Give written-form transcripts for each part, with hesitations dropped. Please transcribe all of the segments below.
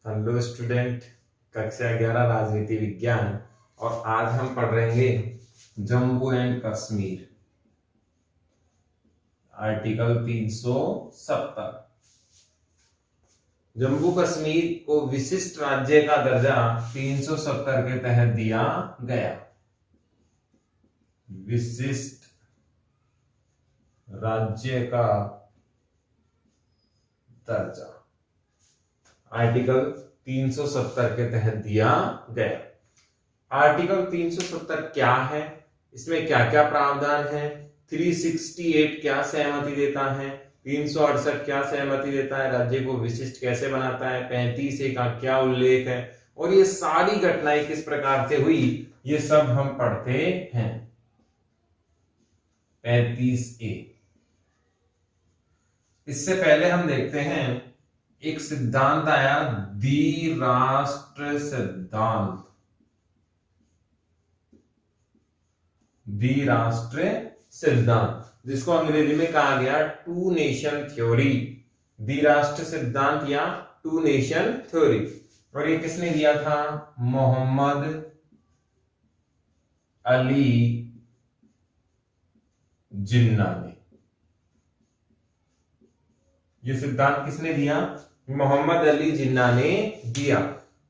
Hello student, कक्षा 11 राजनीति विज्ञान। और आज हम पढ़ रहे हैं जम्मू एंड कश्मीर, आर्टिकल 370। जम्मू कश्मीर को विशिष्ट राज्य का दर्जा 370 के तहत दिया गया। विशिष्ट राज्य का दर्जा आर्टिकल 370 के तहत दिया गया। आर्टिकल 370 क्या है, इसमें क्या क्या प्रावधान है, 368 क्या सहमति देता है, 368 क्या सहमति देता है, राज्य को विशिष्ट कैसे बनाता है, 35A का क्या उल्लेख है, और ये सारी घटनाएं किस प्रकार से हुई, ये सब हम पढ़ते हैं। 35A। इससे पहले हम देखते हैं एक सिद्धांत आया, द्विराष्ट्र सिद्धांत। द्विराष्ट्र सिद्धांत, जिसको अंग्रेजी में कहा गया टू नेशन थ्योरी। द्विराष्ट्र सिद्धांत या टू नेशन थ्योरी। और ये किसने दिया था? मोहम्मद अली जिन्ना ने। ये सिद्धांत किसने दिया? मोहम्मद अली जिन्ना ने दिया।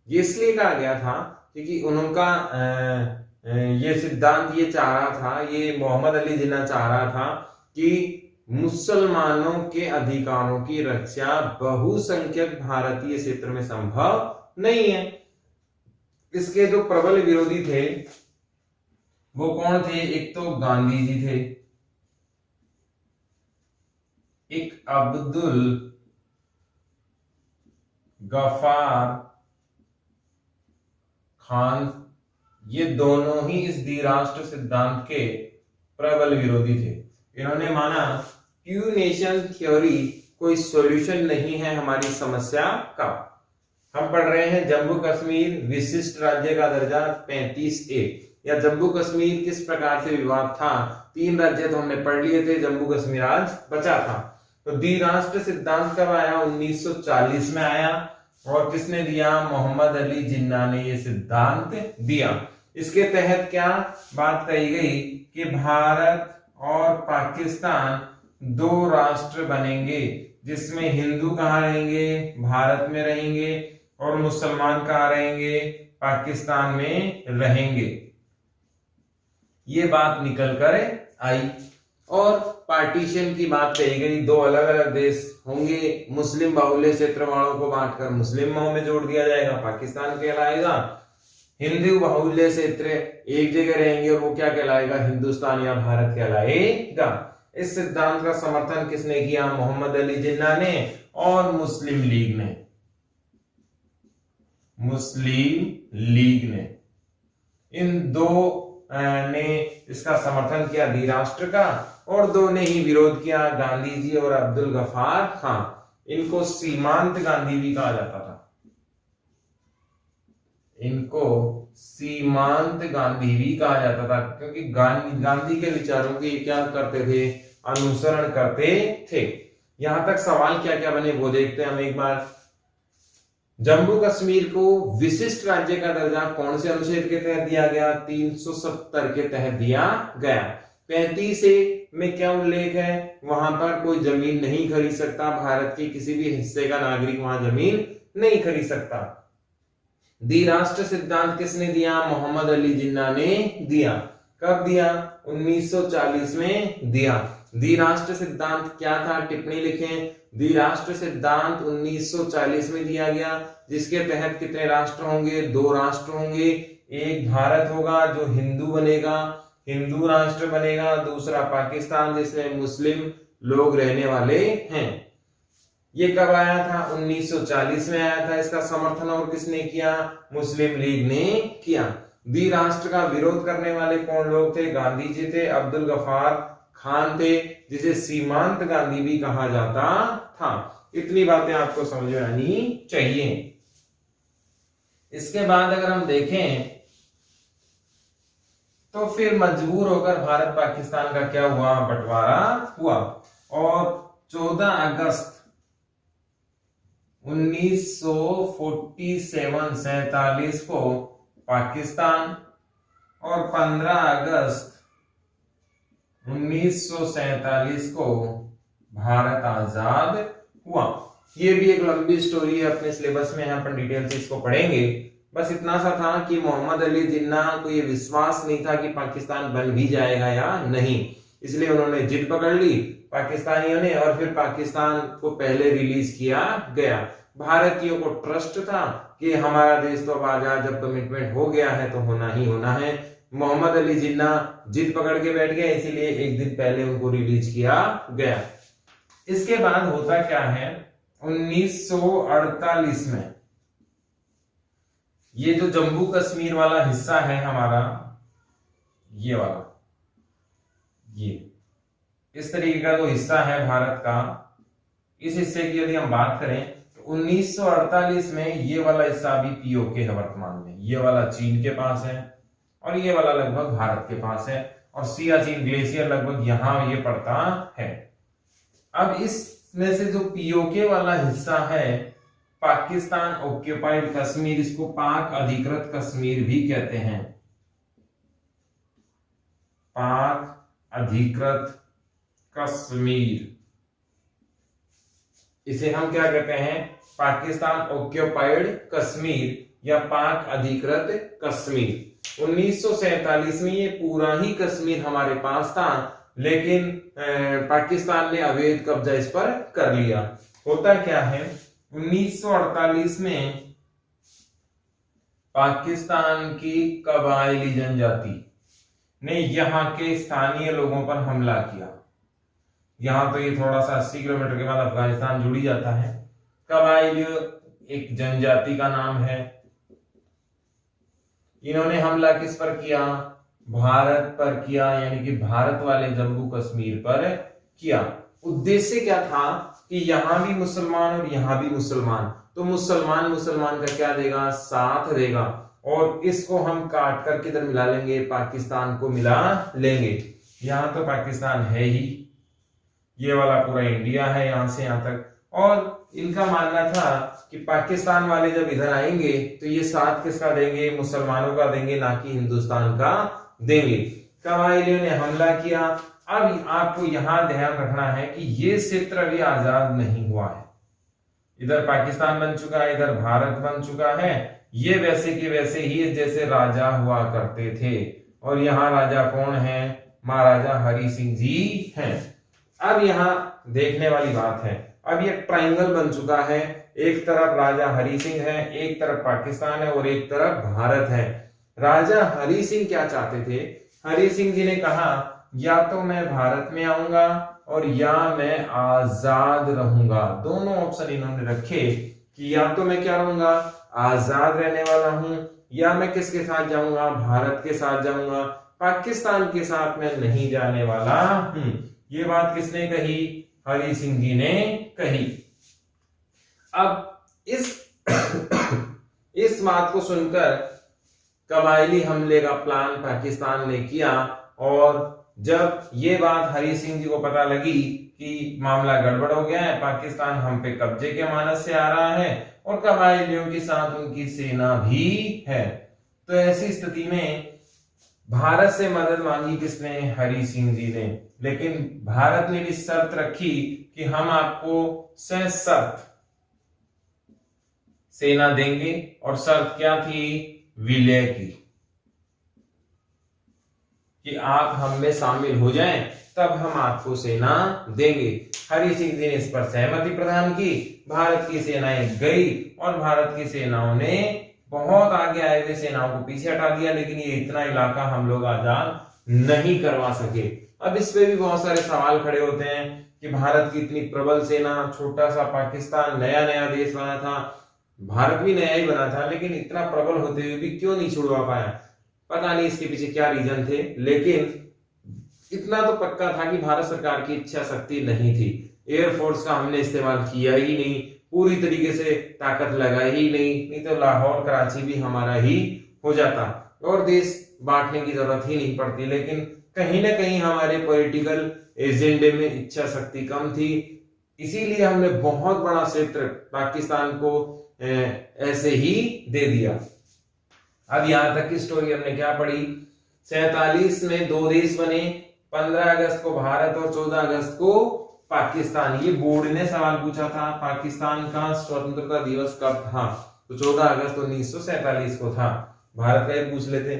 ये इसलिए कहा गया था क्योंकि उनका ये सिद्धांत ये चाह रहा था, ये मोहम्मद अली जिन्ना चाह रहा था कि मुसलमानों के अधिकारों की रक्षा बहुसंख्यक भारतीय क्षेत्र में संभव नहीं है। इसके जो प्रबल विरोधी थे वो कौन थे? एक तो गांधी जी थे, एक अब्दुल गफार खान। ये दोनों ही इस द्विराष्ट्र सिद्धांत के प्रबल विरोधी थे। इन्होंने माना टू नेशन थ्योरी कोई सॉल्यूशन नहीं है हमारी समस्या का। हम पढ़ रहे हैं जम्मू कश्मीर विशिष्ट राज्य का दर्जा 35A, या जम्मू कश्मीर किस प्रकार से विवाद था। 3 राज्य तो हमने पढ़ लिए थे, जम्मू कश्मीर आज बचा था। तो द्विराष्ट्र सिद्धांत कब आया? 1940 में आया। और किसने दिया? मोहम्मद अली जिन्ना ने ये सिद्धांत दिया। इसके तहत क्या बात कही गई कि भारत और पाकिस्तान 2 राष्ट्र बनेंगे, जिसमें हिंदू कहाँ रहेंगे? भारत में रहेंगे, और मुसलमान कहाँ रहेंगे? पाकिस्तान में रहेंगे। ये बात निकल कर आई। और पार्टीशन की बात कही गई, 2 अलग अलग देश होंगे, मुस्लिम बाहुल्य क्षेत्र वालों को बांटकर मुस्लिम में जोड़ दिया जाएगा, पाकिस्तान कहलाएगा। हिंदू बाहुल्य क्षेत्र एक जगह रहेंगे और वो क्या कहलाएगा? हिंदुस्तान या भारत कहलाएगा। इस सिद्धांत का समर्थन किसने किया? मोहम्मद अली जिन्ना ने और मुस्लिम लीग ने। मुस्लिम लीग ने, इन 2 ने इसका समर्थन किया द्विराष्ट्र का, और 2 ने ही विरोध किया, गांधी जी और अब्दुल गफार खान। इनको सीमांत गांधी भी कहा जाता था। इनको सीमांत गांधी भी कहा जाता था, क्योंकि गांधी के विचारों की क्या करते थे? अनुसरण करते थे। यहां तक सवाल क्या क्या बने वो देखते हैं हम एक बार। जम्मू कश्मीर को विशिष्ट राज्य का दर्जा कौन से अनुच्छेद के तहत दिया गया? 370 के तहत दिया गया। 35A में क्या उल्लेख है? वहां पर कोई जमीन नहीं खरीद सकता, भारत के किसी भी हिस्से का नागरिक वहां जमीन नहीं खरीद सकता। द्विराष्ट्र सिद्धांत किसने दिया? मोहम्मद अली जिन्ना ने दिया। कब दिया? 1940 में दिया। द्विराष्ट्र सिद्धांत क्या था? टिप्पणी लिखें। द्विराष्ट्र सिद्धांत 1940 में दिया गया, जिसके तहत कितने राष्ट्र होंगे? 2 राष्ट्र होंगे। एक भारत होगा जो हिंदू बनेगा, हिंदू राष्ट्र बनेगा, दूसरा पाकिस्तान जिसमें मुस्लिम लोग रहने वाले हैं। ये कब आया था? 1940 में आया था। इसका समर्थन और किसने किया? मुस्लिम लीग ने किया। द्विराष्ट्र का विरोध करने वाले कौन लोग थे? गांधी जी थे, अब्दुल गफार खान थे, जिसे सीमांत गांधी भी कहा जाता था। इतनी बातें आपको समझ में आनी चाहिए। इसके बाद अगर हम देखें तो फिर मजबूर होकर भारत पाकिस्तान का क्या हुआ? बंटवारा हुआ। और 14 अगस्त 47 को पाकिस्तान और 15 अगस्त 1947 को भारत आजाद हुआ। ये भी एक लंबी स्टोरी है, अपने सिलेबस में यहाँ पर डिटेल से इसको पढ़ेंगे। बस इतना सा था कि मोहम्मद अली जिन्ना को ये विश्वास नहीं था कि पाकिस्तान बन भी जाएगा या नहीं, इसलिए उन्होंने जिद पकड़ ली पाकिस्तानियों ने, और फिर पाकिस्तान को पहले रिलीज किया गया। भारतीयों को ट्रस्ट था कि हमारा देश तो अब आजाद, जब कमिटमेंट हो गया है तो होना ही होना है। मोहम्मद अली जिन्ना जिद पकड़ के बैठ गए, इसीलिए एक दिन पहले उनको रिलीज किया गया। इसके बाद होता क्या है, 1948 में ये जो जम्मू कश्मीर वाला हिस्सा है हमारा, ये वाला, ये इस तरीके का जो हिस्सा है भारत का, इस हिस्से की यदि हम बात करें तो 1948 में ये वाला हिस्सा अभी पीओके है वर्तमान में। ये वाला चीन के पास है और ये वाला लगभग भारत के पास है, और सियाचिन ग्लेशियर लगभग यहां ये पड़ता है। अब इसमें से जो पीओके वाला हिस्सा है, पाकिस्तान ऑक्यूपाइड कश्मीर, इसको पाक अधिकृत कश्मीर भी कहते हैं। पाक अधिकृत कश्मीर, इसे हम क्या कहते हैं, पाकिस्तान ऑक्यूपाइड कश्मीर या पाक अधिकृत कश्मीर। 1947 में ये पूरा ही कश्मीर हमारे पास था, लेकिन पाकिस्तान ने अवैध कब्जा इस पर कर लिया। होता क्या है, 1948 में पाकिस्तान की कबायली जनजाति ने यहाँ के स्थानीय लोगों पर हमला किया। यहां तो ये थोड़ा सा 80 किलोमीटर के बाद अफगानिस्तान जुड़ी जाता है। कबायली एक जनजाति का नाम है। इन्होंने हमला किस पर किया, भारत पर किया, यानी कि भारत वाले जम्मू कश्मीर पर किया। उद्देश्य क्या था कि यहां भी मुसलमान और यहां भी मुसलमान, तो मुसलमान मुसलमान का क्या देगा, साथ देगा, और इसको हम काट कर किधर मिला लेंगे, पाकिस्तान को मिला लेंगे। यहां तो पाकिस्तान है ही, ये वाला पूरा इंडिया है यहां से यहां तक, और इनका मानना था कि पाकिस्तान वाले जब इधर आएंगे तो ये साथ किसका देंगे, मुसलमानों का देंगे, ना कि हिंदुस्तान का देंगे। कबायलियों ने हमला किया। अब आपको यहां ध्यान रखना है कि ये क्षेत्र अभी आजाद नहीं हुआ है। इधर पाकिस्तान बन चुका है, इधर भारत बन चुका है। ये वैसे के वैसे ही जैसे राजा हुआ करते थे, और यहाँ राजा कौन है, महाराजा हरि सिंह जी हैं। अब यहाँ देखने वाली बात है, अब ये ट्रायंगल बन चुका है, एक तरफ राजा हरि सिंह है, एक तरफ पाकिस्तान है और एक तरफ भारत है। राजा हरि सिंह क्या चाहते थे, हरि सिंह जी ने कहा या तो मैं भारत में आऊंगा और या मैं आजाद रहूंगा। दोनों ऑप्शन इन्होंने रखे कि या तो मैं क्या रहूंगा, आजाद रहने वाला हूं, या मैं किसके साथ जाऊंगा, भारत के साथ जाऊंगा, पाकिस्तान के साथ मैं नहीं जाने वाला हूं। ये बात किसने कही, हरि सिंह जी ने कही। अब इस बात को सुनकर कबायली हमले का प्लान पाकिस्तान ने किया, और जब ये बात हरि सिंह जी को पता लगी कि मामला गड़बड़ हो गया है, पाकिस्तान हम पे कब्जे के मानस से आ रहा है और कबायलियों के साथ उनकी सेना भी है, तो ऐसी स्थिति में भारत से मदद मांगी किसने, हरि सिंह जी ने। लेकिन भारत ने भी शर्त रखी कि हम आपको सशर्त सेना देंगे, और शर्त क्या थी, विलय की, कि आप हम में शामिल हो जाएं तब हम आपको सेना देंगे। हरि सिंह जी ने इस पर सहमति प्रदान की। भारत की सेनाएं गई और भारत की सेनाओं ने बहुत आगे आए हुए सेनाओं को पीछे हटा दिया, लेकिन ये इतना इलाका हम लोग आजाद नहीं करवा सके। अब इस पे भी बहुत सारे सवाल खड़े होते हैं कि भारत की इतनी प्रबल सेना, छोटा सा पाकिस्तान, नया नया देश बना था, भारत भी नया ही बना था, लेकिन इतना प्रबल होते हुए भी क्यों नहीं छुड़वा पाया, पता नहीं इसके पीछे क्या रीजन थे। लेकिन इतना तो पक्का था कि भारत सरकार की इच्छा शक्ति नहीं थी। एयरफोर्स का हमने इस्तेमाल किया ही नहीं, पूरी तरीके से ताकत लगाई ही नहीं तो लाहौर कराची भी हमारा ही हो जाता और देश बांटने की जरूरत ही नहीं पड़ती। लेकिन कहीं ना कहीं हमारे पॉलिटिकल एजेंडे में इच्छा शक्ति कम थी, इसीलिए हमने बहुत बड़ा क्षेत्र पाकिस्तान को ऐसे ही दे दिया। अब यहां तक की स्टोरी हमने क्या पढ़ी, 47 में 2 देश बने, 15 अगस्त को भारत और 14 अगस्त को पाकिस्तान। ये बोर्ड ने सवाल पूछा था, पाकिस्तान का स्वतंत्रता दिवस कब था, तो 14 अगस्त 1947 को था। भारत का ये पूछ लेते।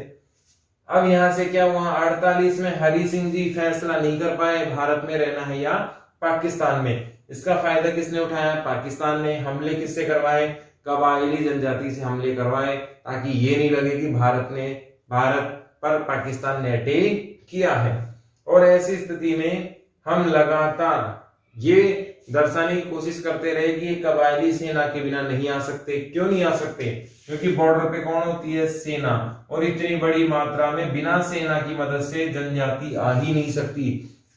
अब यहां से क्या हुआ, 48 में हरि सिंह जी फैसला नहीं कर पाए भारत में रहना है या पाकिस्तान में। इसका फायदा किसने उठाया, पाकिस्तान ने। हमले किससे करवाए, कबायली जनजाति से हमले करवाए, ताकि ये नहीं लगे कि भारत पर पाकिस्तान ने अटैक किया है। और ऐसी स्थिति में हम लगातार ये दर्शाने की कोशिश करते रहे कि कबायली सेना के बिना नहीं आ सकते। क्यों नहीं आ सकते, क्योंकि बॉर्डर पे कौन होती है, सेना, और इतनी बड़ी मात्रा में बिना सेना की मदद से जनजाति आ ही नहीं सकती।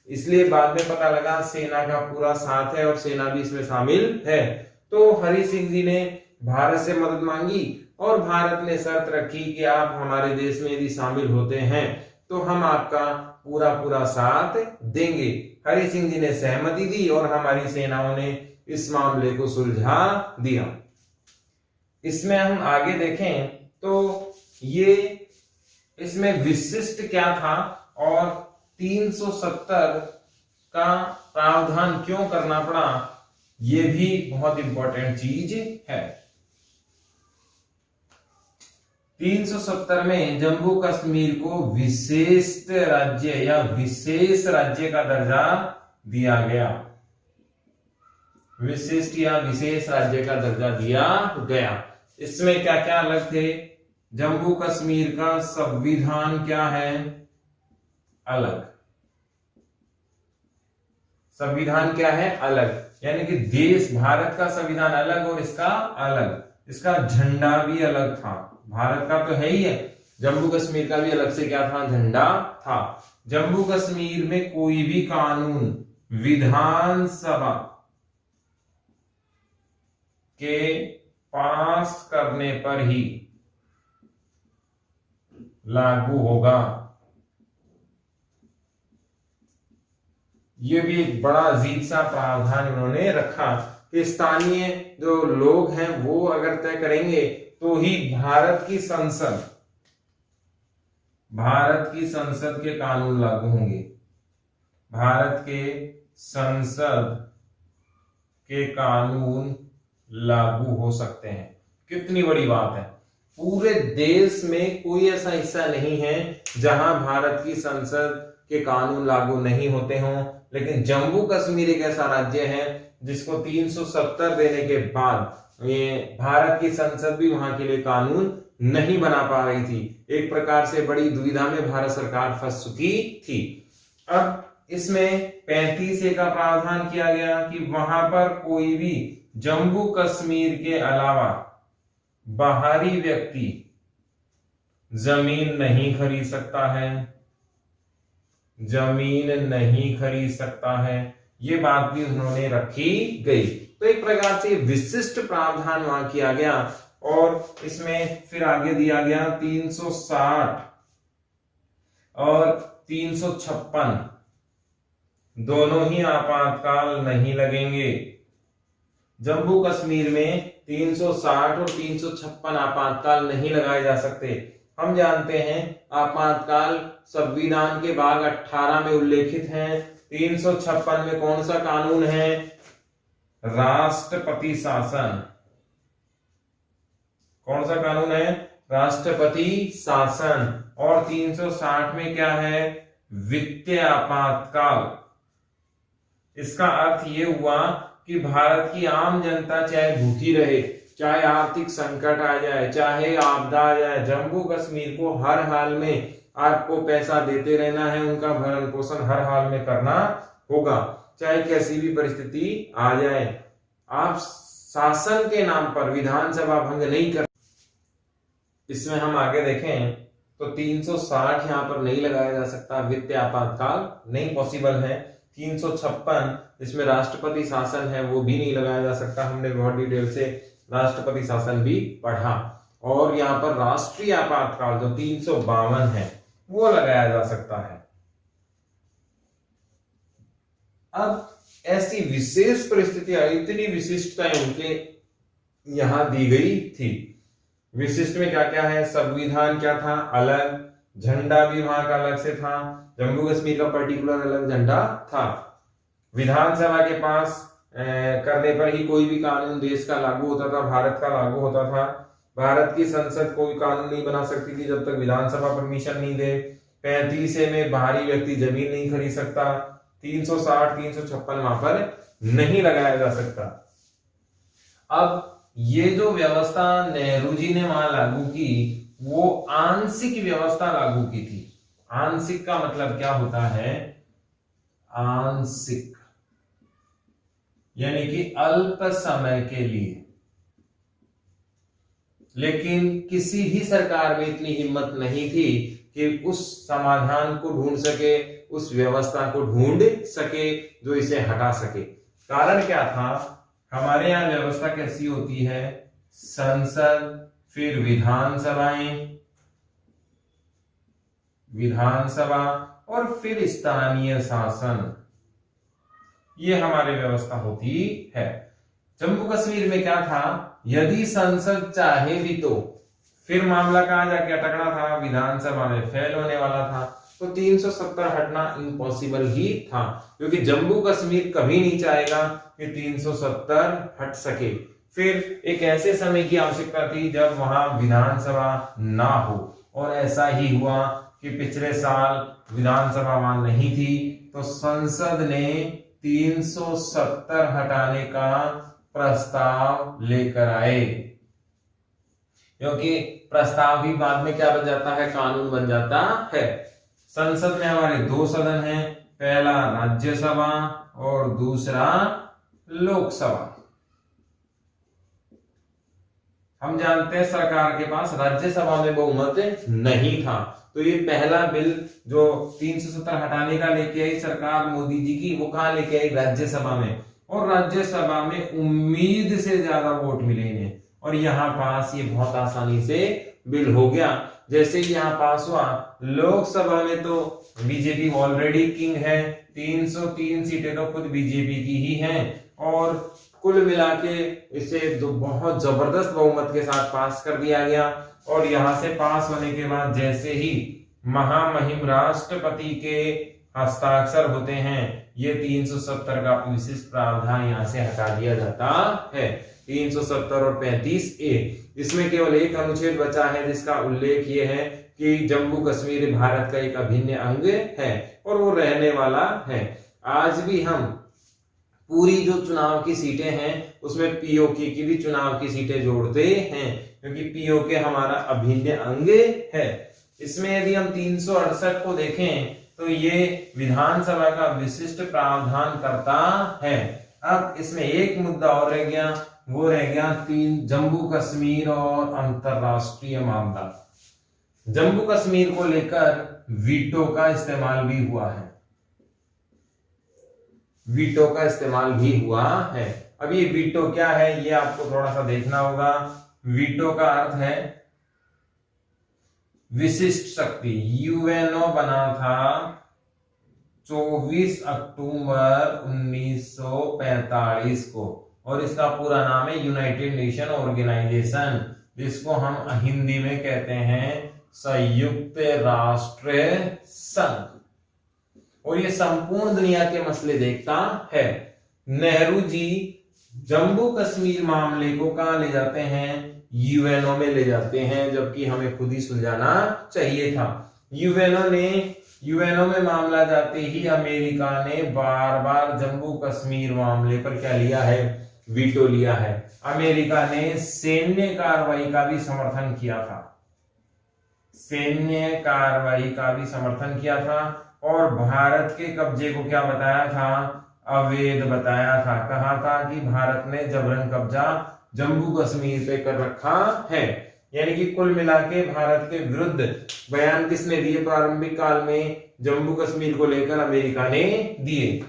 इसलिए बाद में पता लगा सेना का पूरा साथ है और सेना भी इसमें शामिल है। तो हरि सिंह जी ने भारत से मदद मांगी और भारत ने शर्त रखी कि आप हमारे देश में यदि शामिल होते हैं तो हम आपका पूरा साथ देंगे। हरि सिंह जी ने सहमति दी और हमारी सेनाओं ने इस मामले को सुलझा दिया। इसमें हम आगे देखें तो ये इसमें विशिष्ट क्या था और 370 का प्रावधान क्यों करना पड़ा, ये भी बहुत इंपॉर्टेंट चीज है। 370 में जम्मू कश्मीर को विशेष राज्य या विशेष राज्य का दर्जा दिया गया। विशिष्ट या विशेष राज्य का दर्जा दिया गया। इसमें क्या क्या अलग थे, जम्मू कश्मीर का संविधान क्या है, अलग। संविधान क्या है, अलग, यानी कि देश भारत का संविधान अलग और इसका अलग। इसका झंडा भी अलग था, भारत का तो है ही है, जम्मू कश्मीर का भी अलग से क्या था, झंडा था। जम्मू कश्मीर में कोई भी कानून विधानसभा के पास करने पर ही लागू होगा। ये भी एक बड़ा अजीब सा प्रावधान उन्होंने रखा कि स्थानीय जो लोग हैं वो अगर तय करेंगे तो ही भारत की संसद के कानून लागू होंगे। भारत के संसद के कानून लागू हो सकते हैं। कितनी बड़ी बात है, पूरे देश में कोई ऐसा हिस्सा नहीं है जहां भारत की संसद के कानून लागू नहीं होते हों, लेकिन जम्मू कश्मीर एक ऐसा राज्य है जिसको 370 देने के बाद ये भारत की संसद भी वहां के लिए कानून नहीं बना पा रही थी। एक प्रकार से बड़ी दुविधा में भारत सरकार फंस चुकी थी। अब इसमें 35A का प्रावधान किया गया कि वहां पर कोई भी जम्मू कश्मीर के अलावा बाहरी व्यक्ति जमीन नहीं खरीद सकता है, जमीन नहीं खरीद सकता है। ये बात भी उन्होंने रखी गई। तो एक प्रकार से विशिष्ट प्रावधान वहां किया गया। और इसमें फिर आगे दिया गया 360 और 356 दोनों ही आपातकाल नहीं लगेंगे। जम्मू कश्मीर में 360 और 356 आपातकाल नहीं लगाए जा सकते। हम जानते हैं आपातकाल संविधान के भाग 18 में उल्लेखित हैं। 356 में कौन सा कानून है, राष्ट्रपति शासन। कौन सा कानून है, राष्ट्रपति शासन। और 360 में क्या है, वित्तीय आपातकाल। इसका अर्थ यह हुआ कि भारत की आम जनता चाहे भूखी रहे, चाहे आर्थिक संकट आ जाए, चाहे आपदा आ जाए, जम्मू कश्मीर को हर हाल में आपको पैसा देते रहना है, उनका भरण पोषण हर हाल में करना होगा, चाहे कैसी भी परिस्थिति आ जाए। आप शासन के नाम पर विधानसभा भंग नहीं कर। इसमें हम आगे देखें तो 360 यहां पर नहीं लगाया जा सकता, वित्तीय आपातकाल नहीं पॉसिबल है। 356 इसमें राष्ट्रपति शासन है, वो भी नहीं लगाया जा सकता। हमने बहुत डिटेल से राष्ट्रपति शासन भी पढ़ा। और यहाँ पर राष्ट्रीय आपातकाल जो 352 है वो लगाया जा सकता है। अब ऐसी विशेष परिस्थितियां, इतनी विशिष्टताएं उनके यहां दी गई थी। विशिष्ट में क्या क्या है, संविधान क्या था, अलग, झंडा भी वहां का अलग से था, जम्मू कश्मीर का पर्टिकुलर अलग झंडा था, विधानसभा के पास करने पर ही कोई भी कानून देश का लागू होता था, भारत का लागू होता था। भारत की संसद कोई कानून नहीं बना सकती थी जब तक विधानसभा परमिशन नहीं दे। 35 में बाहरी व्यक्ति जमीन नहीं खरीद सकता। 360, 356 वहां पर नहीं लगाया जा सकता। अब ये जो व्यवस्था नेहरू जी ने वहां लागू की, वो आंशिक व्यवस्था लागू की थी। आंशिक का मतलब क्या होता है, आंशिक यानी कि अल्प समय के लिए। लेकिन किसी भी सरकार में इतनी हिम्मत नहीं थी कि उस समाधान को ढूंढ सके, उस व्यवस्था को ढूंढ सके जो इसे हटा सके। कारण क्या था, हमारे यहां व्यवस्था कैसी होती है, संसद, फिर विधानसभा और फिर स्थानीय शासन, ये हमारी व्यवस्था होती है। जम्मू कश्मीर में क्या था, यदि संसद चाहे भी तो फिर मामला कहां जाके अटकना था, विधानसभा में फेल होने वाला था। तो 370 हटना इम्पॉसिबल ही था, क्योंकि जम्मू कश्मीर कभी नहीं चाहेगा कि 370 हट सके। फिर एक ऐसे समय की आवश्यकता थी जब वहां विधानसभा ना हो, और ऐसा ही हुआ कि पिछले साल विधानसभा वहां नहीं थी, तो संसद ने 370 हटाने का प्रस्ताव लेकर आए, क्योंकि प्रस्ताव भी बाद में क्या बन जाता है, कानून बन जाता है। संसद में हमारे 2 सदन हैं, पहला राज्यसभा और दूसरा लोकसभा। हम जानते हैं सरकार के पास राज्यसभा में बहुमत नहीं था, तो ये पहला बिल जो 370 हटाने का लेके आई सरकार मोदी जी की, वो कहां लेके आई, राज्यसभा में। और राज्यसभा में उम्मीद से ज्यादा वोट मिले इन्हें, और यहाँ पास ये बहुत आसानी से बिल हो गया। जैसे ही यहाँ पास हुआ, लोकसभा में तो बीजेपी ऑलरेडी किंग है, 303 सीटें तो खुद बीजेपी की ही हैं, और कुल मिला के इसे बहुत जबरदस्त बहुमत के साथ पास कर दिया गया। और यहां से पास होने के बाद जैसे ही महामहिम राष्ट्रपति के हस्ताक्षर होते हैं, ये 370 का विशिष्ट प्रावधान यहां से हटा दिया जाता है। 370 और 35A, इसमें केवल एक अनुच्छेद बचा है जिसका उल्लेख ये है कि जम्मू कश्मीर भारत का एक अभिन्न अंग है और वो रहने वाला है। आज भी हम पूरी जो चुनाव की सीटें हैं उसमें पीओके की भी चुनाव की सीटें जोड़ते हैं, क्योंकि पीओके हमारा अभिन्न अंग है। इसमें यदि हम 368 को देखें तो ये विधानसभा का विशिष्ट प्रावधान करता है। अब इसमें एक मुद्दा और रह गया, वो रह गया जम्मू कश्मीर और अंतरराष्ट्रीय मामला। जम्मू कश्मीर को लेकर वीटो का इस्तेमाल भी हुआ है, वीटो का इस्तेमाल भी हुआ है। अब ये वीटो क्या है, ये आपको थोड़ा सा देखना होगा। वीटो का अर्थ है विशिष्ट शक्ति। यूएनओ बना था 24 अक्टूबर 1945 को, और इसका पूरा नाम है यूनाइटेड नेशन ऑर्गेनाइजेशन, जिसको हम हिंदी में कहते हैं संयुक्त राष्ट्र संघ, और ये संपूर्ण दुनिया के मसले देखता है। नेहरू जी जम्मू कश्मीर मामले को कहां ले जाते हैं, यूएनओ में ले जाते हैं, जबकि हमें खुद ही सुलझाना चाहिए था। यूएनओ में मामला जाते ही अमेरिका ने बार बार जम्मू कश्मीर मामले पर क्या लिया है, वीटो लिया है। अमेरिका ने सैन्य कार्रवाई का भी समर्थन किया था, सैन्य कार्रवाई का भी समर्थन किया था, और भारत के कब्जे को क्या बताया था, अवैध बताया था। कहा था कि भारत ने जबरन कब्जा जम्मू कश्मीर पे कर रखा है। यानी कि कुल मिला के भारत के विरुद्ध बयान किसने दिए प्रारंभिक काल में, जम्मू कश्मीर को लेकर अमेरिका ने दिए।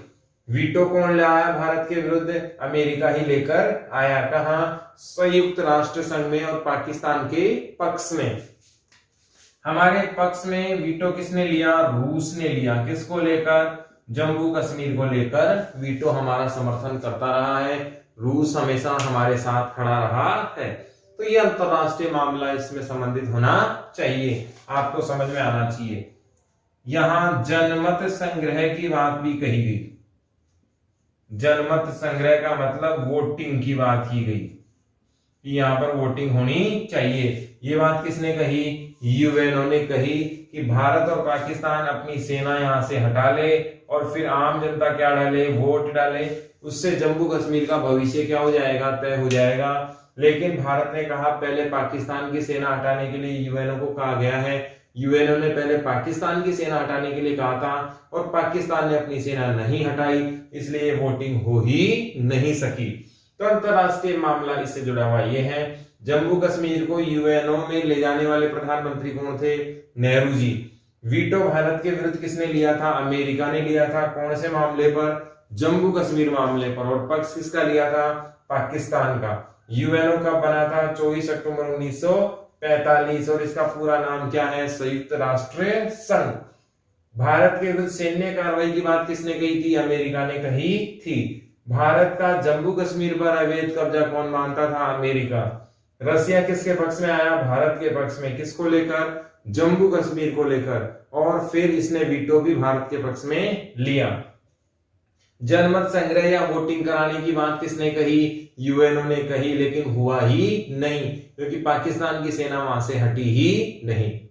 वीटो कौन लाया भारत के विरुद्ध, अमेरिका ही लेकर आया। कहा, संयुक्त राष्ट्र संघ में और पाकिस्तान के पक्ष में। हमारे पक्ष में वीटो किसने लिया, रूस ने लिया। किसको लेकर, जम्मू कश्मीर को लेकर वीटो हमारा समर्थन करता रहा है, रूस हमेशा हमारे साथ खड़ा रहा है। तो ये अंतरराष्ट्रीय मामला इसमें संबंधित होना चाहिए, आपको समझ में आना चाहिए। यहां जनमत संग्रह की बात भी कही गई। जनमत संग्रह का मतलब वोटिंग की बात की गई कि यहां पर वोटिंग होनी चाहिए। ये बात किसने कही? यूएनओ ने कही कि भारत और पाकिस्तान अपनी सेना यहां से हटा ले और फिर आम जनता क्या डाले? वोट डाले। उससे जम्मू कश्मीर का भविष्य क्या हो जाएगा? तय हो जाएगा। लेकिन भारत ने कहा पहले पाकिस्तान की सेना हटाने के लिए यूएनओ को कहा गया है। यूएनओ ने पहले पाकिस्तान की सेना हटाने के लिए कहा था और पाकिस्तान ने अपनी सेना नहीं हटाई, इसलिए वोटिंग हो ही नहीं सकी। तो अंतरराष्ट्रीय मामला इससे जुड़ा हुआ ये है। जम्मू कश्मीर को यूएनओ में ले जाने वाले प्रधानमंत्री कौन थे? नेहरू जी। वीटो भारत के विरुद्ध किसने लिया था? अमेरिका ने लिया था। कौन से मामले पर? जम्मू कश्मीर मामले पर। और पक्ष किसका लिया था? पाकिस्तान का। यूएनओ कब बना था? 24 अक्टूबर 1945 और इसका पूरा नाम क्या है? संयुक्त राष्ट्र संघ। भारत के विरुद्ध सैन्य कार्रवाई की बात किसने कही थी? अमेरिका ने कही थी। भारत का जम्मू कश्मीर पर अवैध कब्जा कौन मानता था? अमेरिका। रसिया किसके पक्ष में आया? भारत के पक्ष में। किसको लेकर? जम्मू कश्मीर को लेकर। और फिर इसने वीटो भी भारत के पक्ष में लिया। जनमत संग्रह या वोटिंग कराने की बात किसने कही? यूएनओ ने कही, लेकिन हुआ ही नहीं क्योंकि पाकिस्तान की सेना वहां से हटी ही नहीं।